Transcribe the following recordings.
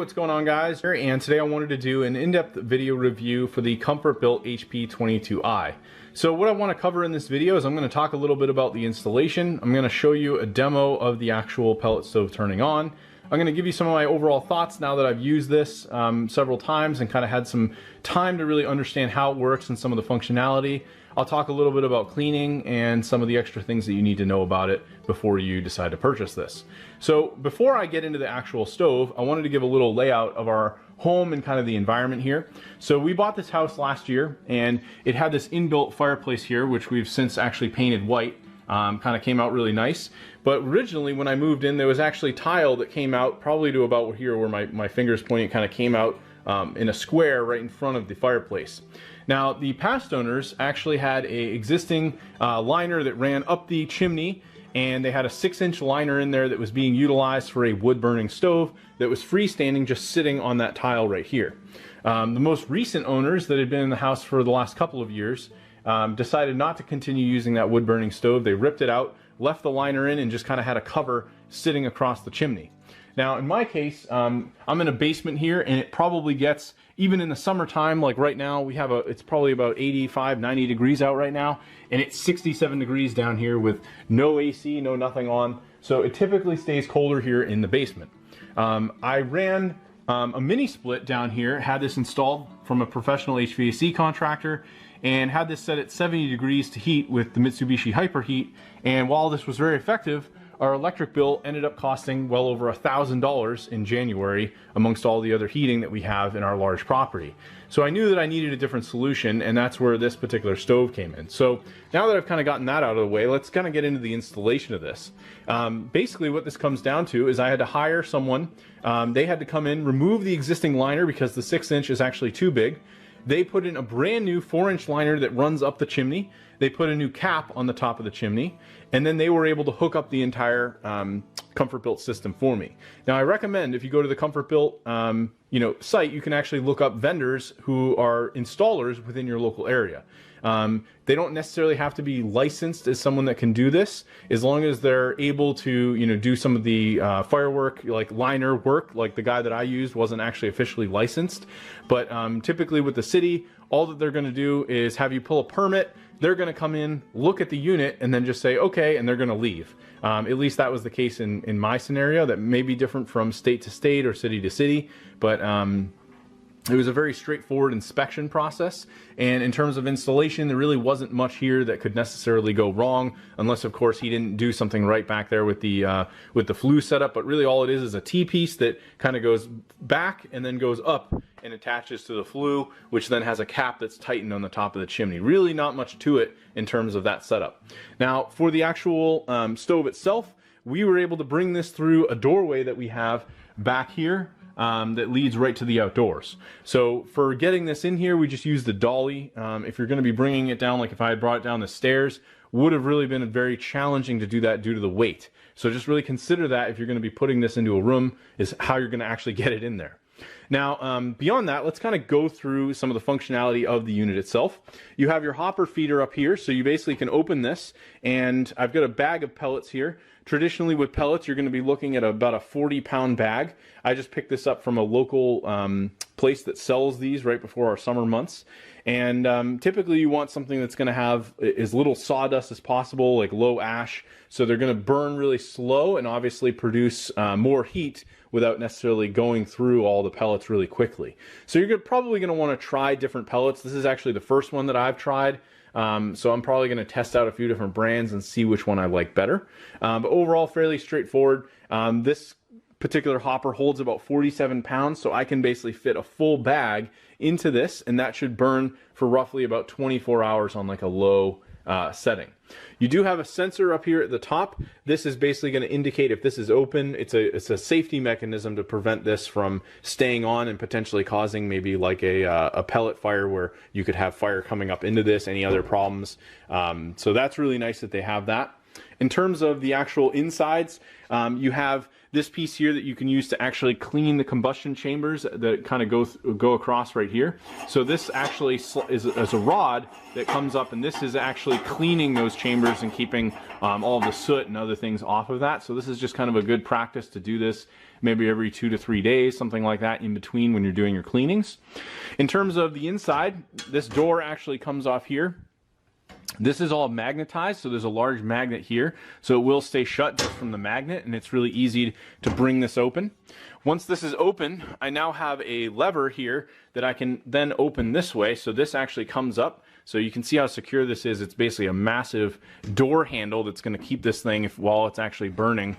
what's going on, guys? And today I wanted to do an in-depth video review for the Comfort-Built HP22i. So what I want to cover in this video is I'm going to talk a little bit about the installation. I'm going to show you a demo of the actual pellet stove turning on. I'm going to give you some of my overall thoughts now that I've used this several times and kind of had some time to really understand how it works and some of the functionality. I'll talk a little bit about cleaning and some of the extra things that you need to know about it before you decide to purchase this. So before I get into the actual stove, I wanted to give a little layout of our home and kind of the environment here. So we bought this house last year and it had this inbuilt fireplace here, which we've since actually painted white. Kind of came out really nice. But originally when I moved in, there was actually tile that came out probably to about here where my finger's pointing. It kind of came out in a square right in front of the fireplace. Now the past owners actually had a existing liner that ran up the chimney, and they had a 6-inch liner in there that was being utilized for a wood burning stove that was freestanding, just sitting on that tile right here. The most recent owners that had been in the house for the last couple of years decided not to continue using that wood burning stove. They ripped it out, left the liner in, and just kind of had a cover sitting across the chimney. Now in my case, I'm in a basement here, and it probably gets, even in the summertime, like right now, we have it's probably about 85, 90 degrees out right now, and it's 67 degrees down here with no AC, no nothing on. So it typically stays colder here in the basement. I ran a mini split down here, had this installed from a professional HVAC contractor, and had this set at 70 degrees to heat with the Mitsubishi Hyperheat. And while this was very effective, our electric bill ended up costing well over $1,000 in January amongst all the other heating that we have in our large property. So I knew that I needed a different solution, and that's where this particular stove came in. So now that I've kind of gotten that out of the way, let's kind of get into the installation of this. Basically what this comes down to is I had to hire someone. They had to come in, remove the existing liner because the 6-inch is actually too big. They put in a brand new 4-inch liner that runs up the chimney. They put a new cap on the top of the chimney, and then they were able to hook up the entire Comfort-Built system for me. Now I recommend, if you go to the Comfort-Built site, you can actually look up vendors who are installers within your local area. They don't necessarily have to be licensed as someone that can do this, as long as they're able to do some of the firework, like liner work. Like the guy that I used wasn't actually officially licensed, but typically with the city, all that they're going to do is have you pull a permit. They're going to come in, look at the unit, and then just say okay, and they're going to leave. At least that was the case in my scenario. That may be different from state to state or city to city, but it was a very straightforward inspection process, and in terms of installation, there really wasn't much here that could necessarily go wrong, unless of course he didn't do something right back there with the flue setup. But really all it is a T-piece that kind of goes back and then goes up and attaches to the flue, which then has a cap that's tightened on the top of the chimney. Really not much to it in terms of that setup. Now for the actual stove itself, we were able to bring this through a doorway that we have back here that leads right to the outdoors. So for getting this in here, we just used the dolly. If you're going to be bringing it down, like if I had brought it down the stairs, would have really been very challenging to do that due to the weight. So just really consider that if you're going to be putting this into a room, is how you're going to actually get it in there. Now, beyond that, let's kind of go through some of the functionality of the unit itself. You have your hopper feeder up here, so you basically can open this, and I've got a bag of pellets here. Traditionally with pellets, you're going to be looking at about a 40-pound bag. I just picked this up from a local place that sells these right before our summer months. And typically you want something that's going to have as little sawdust as possible, like low ash. So they're going to burn really slow and obviously produce more heat without necessarily going through all the pellets really quickly. So you're probably going to want to try different pellets. This is actually the first one that I've tried. So I'm probably going to test out a few different brands and see which one I like better. But overall, fairly straightforward. This particular hopper holds about 47 pounds, so I can basically fit a full bag into this, and that should burn for roughly about 24 hours on like a low setting. You do have a sensor up here at the top. This is basically going to indicate if this is open. It's a safety mechanism to prevent this from staying on and potentially causing maybe like a pellet fire, where you could have fire coming up into this, any other problems. So that's really nice that they have that. In terms of the actual insides, you have this piece here that you can use to actually clean the combustion chambers that kind of go across right here. So this actually is a rod that comes up, and this is actually cleaning those chambers and keeping all of the soot and other things off of that. So this is just kind of a good practice to do this maybe every 2 to 3 days, something like that, in between when you're doing your cleanings. In terms of the inside, this door actually comes off here. This is all magnetized, so there's a large magnet here, so it will stay shut just from the magnet, and it's really easy to bring this open. Once this is open, I now have a lever here that I can then open this way, so this actually comes up. So you can see how secure this is. It's basically a massive door handle that's going to keep this thing, while it's actually burning,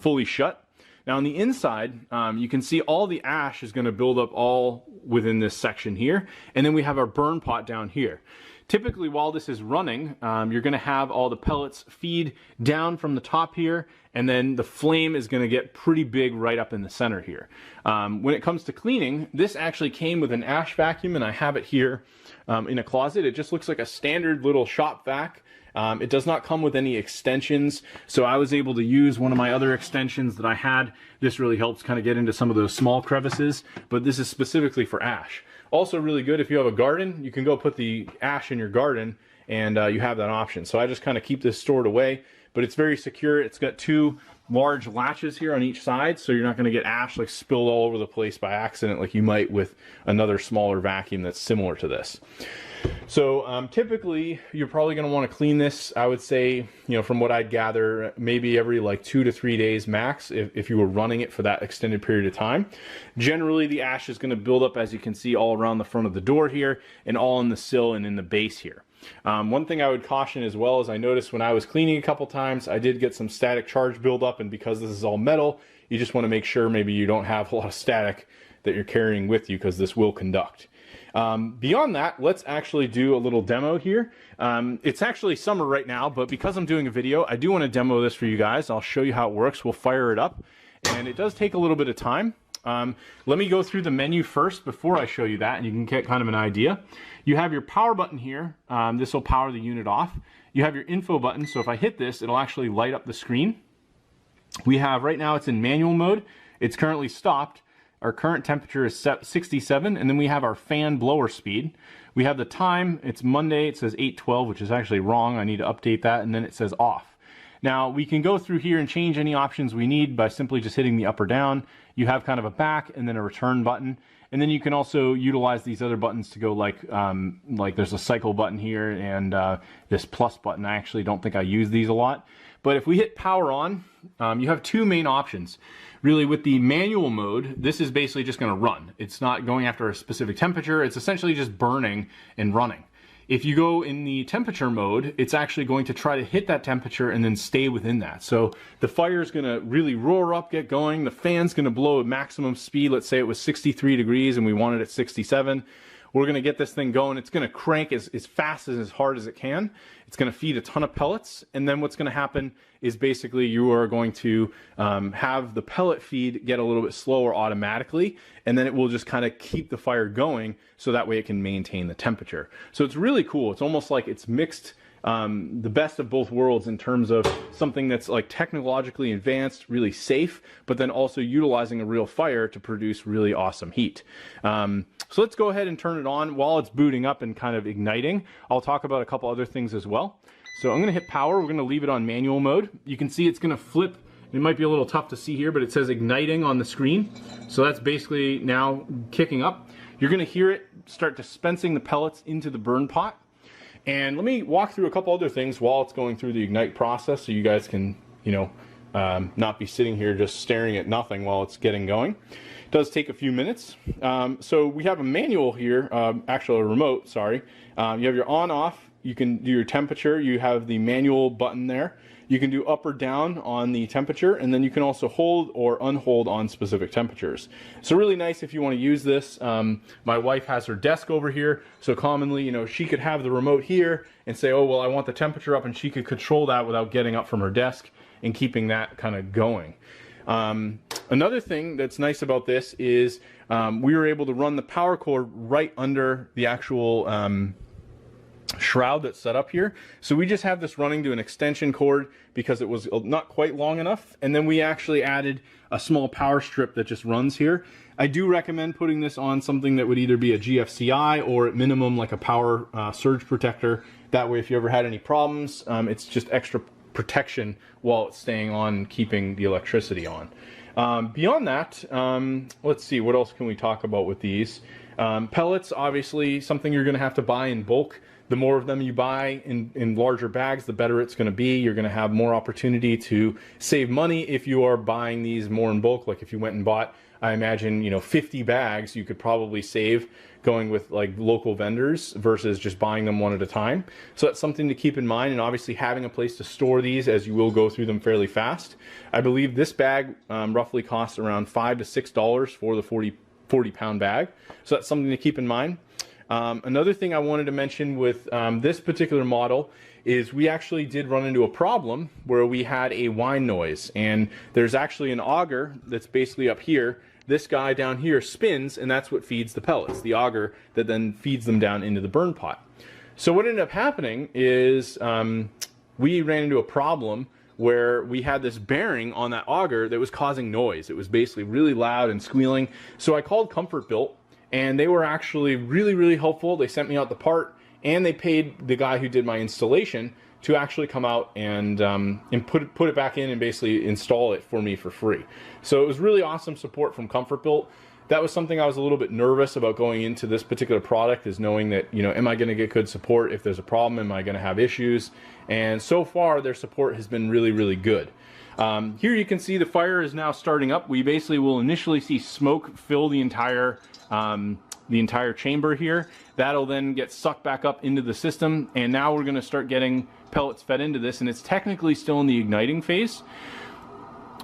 fully shut. Now on the inside, you can see all the ash is going to build up all within this section here, and then we have our burn pot down here. Typically, while this is running, you're going to have all the pellets feed down from the top here, and then the flame is going to get pretty big right up in the center here. When it comes to cleaning, this actually came with an ash vacuum, and I have it here in a closet. It just looks like a standard little shop vac. It does not come with any extensions, so I was able to use one of my other extensions that I had. This really helps kind of get into some of those small crevices, but this is specifically for ash. Also really good if you have a garden, you can go put the ash in your garden, and you have that option. So I just kind of keep this stored away, but it's very secure. It's got 2 large latches here on each side, so you're not going to get ash like spilled all over the place by accident like you might with another smaller vacuum that's similar to this. So typically you're probably going to want to clean this, I would say, you know, from what I'd gather, maybe every like 2 to 3 days max if you were running it for that extended period of time. Generally the ash is going to build up, as you can see, all around the front of the door here and all in the sill and in the base here. One thing I would caution as well is I noticed when I was cleaning a couple times, I did get some static charge buildup, and because this is all metal, you just want to make sure maybe you don't have a lot of static that you're carrying with you, because this will conduct. Beyond that, let's actually do a little demo here. It's actually summer right now, but because I'm doing a video, I do want to demo this for you guys. I'll show you how it works. We'll fire it up, and it does take a little bit of time. Let me go through the menu first before I show you that, and you can get kind of an idea. You have your power button here. This will power the unit off. You have your info button, so if I hit this, it'll actually light up the screen. We have, right now it's in manual mode. It's currently stopped. Our current temperature is 67, and then we have our fan blower speed. We have the time. It's Monday. It says 8:12, which is actually wrong. I need to update that, and then it says off. Now we can go through here and change any options we need by simply just hitting the up or down. You have kind of a back and then a return button, and then you can also utilize these other buttons to go like there's a cycle button here and this plus button. I actually don't think I use these a lot, but if we hit power on, you have 2 main options. Really, with the manual mode, this is basically just going to run. It's not going after a specific temperature. It's essentially just burning and running. If you go in the temperature mode, it's actually going to try to hit that temperature and then stay within that. So the fire is going to really roar up, get going. The fan's going to blow at maximum speed. Let's say it was 63 degrees and we want it at 67. We're going to get this thing going. It's going to crank as fast and as hard as it can. It's going to feed a ton of pellets. And then what's going to happen is basically you are going to have the pellet feed get a little bit slower automatically. And then it will just kind of keep the fire going so that way it can maintain the temperature. So it's really cool. It's almost like it's mixed the best of both worlds in terms of something that's like technologically advanced, really safe, but then also utilizing a real fire to produce really awesome heat. So let's go ahead and turn it on. While it's booting up and kind of igniting, I'll talk about a couple other things as well. So I'm going to hit power. We're going to leave it on manual mode. You can see it's going to flip. It might be a little tough to see here, but it says igniting on the screen. So that's basically now kicking up. You're going to hear it start dispensing the pellets into the burn pot. And let me walk through a couple other things while it's going through the ignite process so you guys can, you know, not be sitting here just staring at nothing while it's getting going. It does take a few minutes. So we have a manual here, actually a remote, sorry. You have your on off, you can do your temperature, you have the manual button there. You can do up or down on the temperature, and then you can also hold or unhold on specific temperatures. So really nice if you want to use this. My wife has her desk over here, so commonly, you know, she could have the remote here and say, oh, well, I want the temperature up, and she could control that without getting up from her desk and keeping that kind of going. Another thing that's nice about this is we were able to run the power cord right under the actual shroud that's set up here. So we just have this running to an extension cord because it was not quite long enough, and then we actually added a small power strip that just runs here. I do recommend putting this on something that would either be a GFCI or at minimum like a power surge protector. That way if you ever had any problems, it's just extra protection while it's staying on, keeping the electricity on. Beyond that, let's see, what else can we talk about with these? Pellets, obviously something you're going to have to buy in bulk. The more of them you buy in larger bags, the better it's going to be. You're going to have more opportunity to save money if you are buying these more in bulk. Like if you went and bought, I imagine, 50 bags, you could probably save going with like local vendors versus just buying them one at a time. So that's something to keep in mind, and obviously having a place to store these, as you will go through them fairly fast. I believe this bag roughly costs around $5 to $6 for the 40 pound bag. So that's something to keep in mind. Another thing I wanted to mention with this particular model is we actually did run into a problem where we had a whine noise, and there's actually an auger that's basically up here. This guy down here spins, and that's what feeds the pellets, the auger that then feeds them down into the burn pot. So what ended up happening is we ran into a problem where we had this bearing on that auger that was causing noise. It was basically really loud and squealing. So I called Comfort Built, and they were actually really helpful. They sent me out the part, and they paid the guy who did my installation to actually come out and put it back in and basically install it for me for free. So it was really awesome support from Comfort Built. That was something I was a little bit nervous about going into this particular product, is knowing that, am I going to get good support? If there's a problem, am I going to have issues? And so far, their support has been really good. Here you can see the fire is now starting up. We basically will initially see smoke fill the entire chamber here. That'll then get sucked back up into the system, and now we're going to start getting pellets fed into this, and it's technically still in the igniting phase.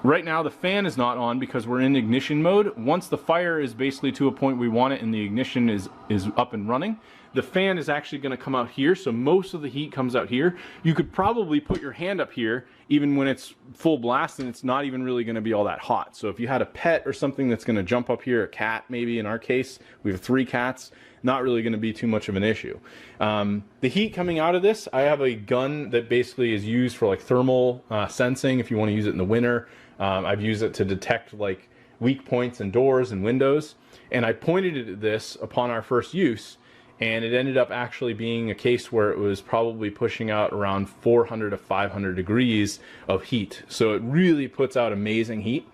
Right now the fan is not on because we're in ignition mode. Once the fire is basically to a point we want it and the ignition is up and running, the fan is actually going to come out here, so most of the heat comes out here. You could probably put your hand up here even when it's full blast, and it's not even really going to be all that hot. So if you had a pet or something that's going to jump up here, a cat maybe, in our case we have 3 cats, not really going to be too much of an issue. The heat coming out of this, I have a gun that basically is used for like thermal sensing if you want to use it in the winter. I've used it to detect like weak points in doors and windows, and I pointed it at this upon our first use, and it ended up actually being a case where it was probably pushing out around 400 to 500 degrees of heat. So it really puts out amazing heat.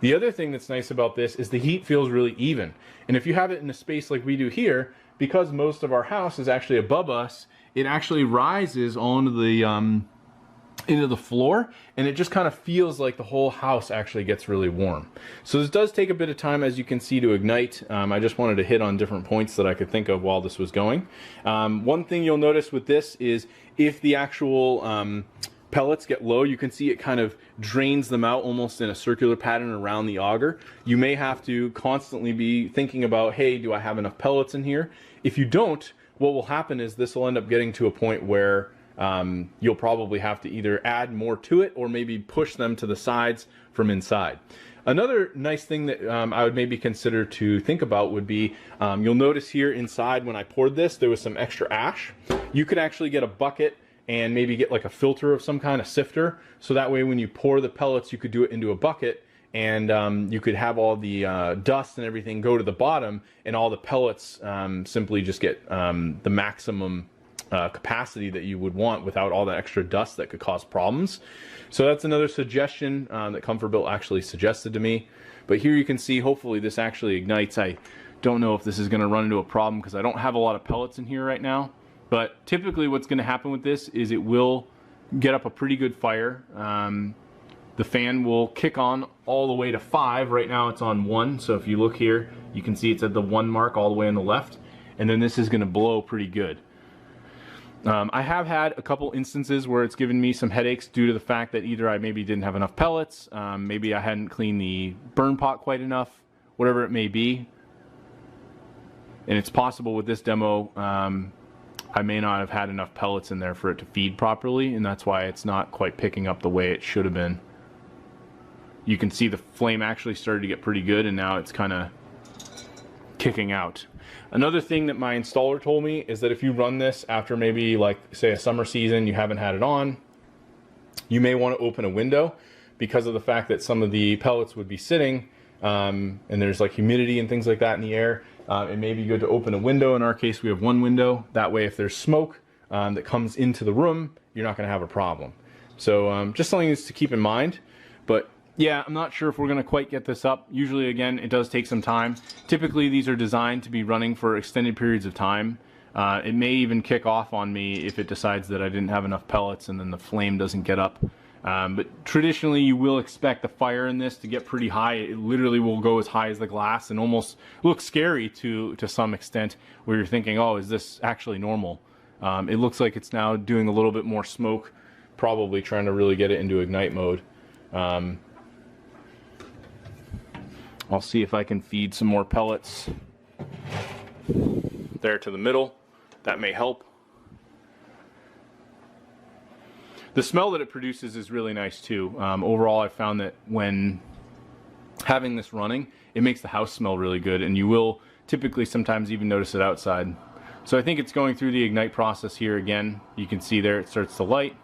The other thing that's nice about this is the heat feels really even. And if you have it in a space like we do here, because most of our house is actually above us, it actually rises onto the into the floor, and it just kind of feels like the whole house actually gets really warm. So this does take a bit of time, as you can see, to ignite. I just wanted to hit on different points that I could think of while this was going. One thing you'll notice with this is if the actual pellets get low, you can see it kind of drains them out almost in a circular pattern around the auger. You may have to constantly be thinking about, hey, do I have enough pellets in here? If you don't, what will happen is this will end up getting to a point where you'll probably have to either add more to it or maybe push them to the sides from inside. Another nice thing that I would maybe consider to think about would be, you'll notice here inside when I poured this, there was some extra ash. You could actually get a bucket and maybe get like a filter of some kind, of sifter, so that way when you pour the pellets you could do it into a bucket, and you could have all the dust and everything go to the bottom, and all the pellets simply just get the maximum capacity that you would want without all the extra dust that could cause problems. So that's another suggestion that Comfort Built actually suggested to me. But here you can see, hopefully this actually ignites. I don't know if this is going to run into a problem because I don't have a lot of pellets in here right now. But typically what's going to happen with this is it will get up a pretty good fire. The fan will kick on all the way to 5. Right now it's on 1. So if you look here, you can see it's at the 1 mark all the way on the left. And then this is going to blow pretty good. I have had a couple instances where it's given me some headaches due to the fact that either I maybe didn't have enough pellets, maybe I hadn't cleaned the burn pot quite enough, whatever it may be. And it's possible with this demo, I may not have had enough pellets in there for it to feed properly, and that's why it's not quite picking up the way it should have been. You can see the flame actually started to get pretty good, and now it's kind of kicking out. Another thing that my installer told me is that if you run this after maybe like say a summer season, you haven't had it on, you may want to open a window because of the fact that some of the pellets would be sitting and there's like humidity and things like that in the air. It may be good to open a window. In our case, we have one window. That way, if there's smoke that comes into the room, you're not going to have a problem. So just something to keep in mind. But yeah, I'm not sure if we're going to quite get this up. Usually, again, it does take some time. Typically, these are designed to be running for extended periods of time. It may even kick off on me if it decides that I didn't have enough pellets and then the flame doesn't get up. But traditionally you will expect the fire in this to get pretty high. It literally will go as high as the glass and almost look scary to some extent, where you're thinking, oh, is this actually normal? It looks like it's now doing a little bit more smoke, probably trying to really get it into ignite mode. I'll see if I can feed some more pellets there to the middle. That may help. The smell that it produces is really nice too. Overall, I found that when having this running, it makes the house smell really good, and you will typically sometimes even notice it outside. So I think it's going through the ignite process here again. You can see there it starts to light.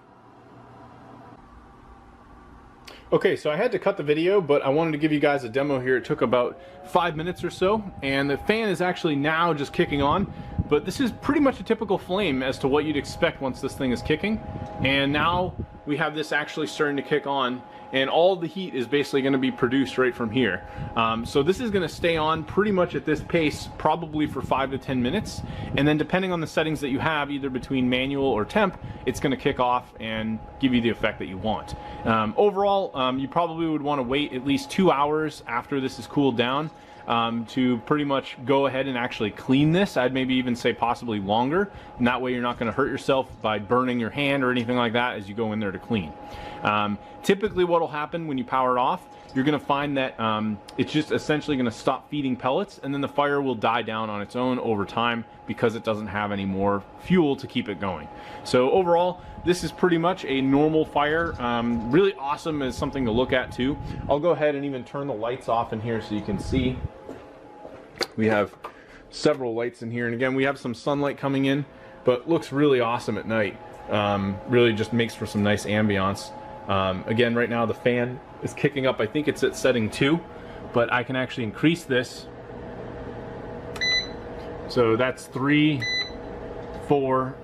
Okay, so I had to cut the video, but I wanted to give you guys a demo here. It took about 5 minutes or so, and the fan is actually now just kicking on. But this is pretty much a typical flame as to what you'd expect once this thing is kicking. And now we have this actually starting to kick on, and all the heat is basically going to be produced right from here. So this is going to stay on pretty much at this pace probably for 5 to 10 minutes, and then depending on the settings that you have, either between manual or temp, it's going to kick off and give you the effect that you want. Overall, you probably would want to wait at least 2 hours after this is cooled down to pretty much go ahead and actually clean this. I'd maybe even say possibly longer, and that way you're not going to hurt yourself by burning your hand or anything like that as you go in there to clean. Typically what will happen when you power it off, you're going to find that it's just essentially going to stop feeding pellets, and then the fire will die down on its own over time because it doesn't have any more fuel to keep it going. So overall, this is pretty much a normal fire. Really awesome as something to look at too. I'll go ahead and even turn the lights off in here so you can see. We have several lights in here, and again we have some sunlight coming in, but looks really awesome at night. Really just makes for some nice ambiance. Again, right now the fan is kicking up. I think it's at setting 2, but I can actually increase this. So that's 3, 4,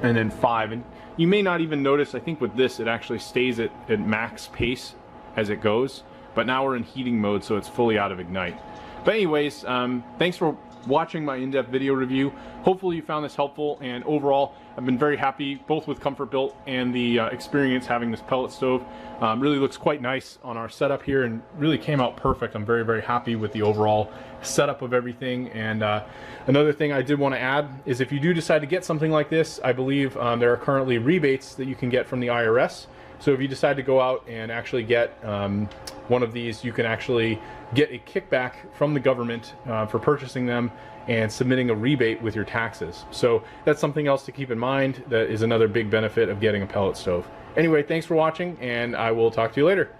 and then 5. And you may not even notice, I think with this it actually stays at max pace as it goes. But now we're in heating mode, so it's fully out of ignite. But anyways, thanks for watching my in-depth video review. Hopefully you found this helpful, and overall I've been very happy both with Comfort Built and the experience having this pellet stove. Really looks quite nice on our setup here and really came out perfect. I'm very, very happy with the overall setup of everything. And another thing I did want to add is if you do decide to get something like this, I believe there are currently rebates that you can get from the IRS. So if you decide to go out and actually get one of these, you can actually get a kickback from the government for purchasing them and submitting a rebate with your taxes. So that's something else to keep in mind. That is another big benefit of getting a pellet stove. Anyway, thanks for watching, and I will talk to you later.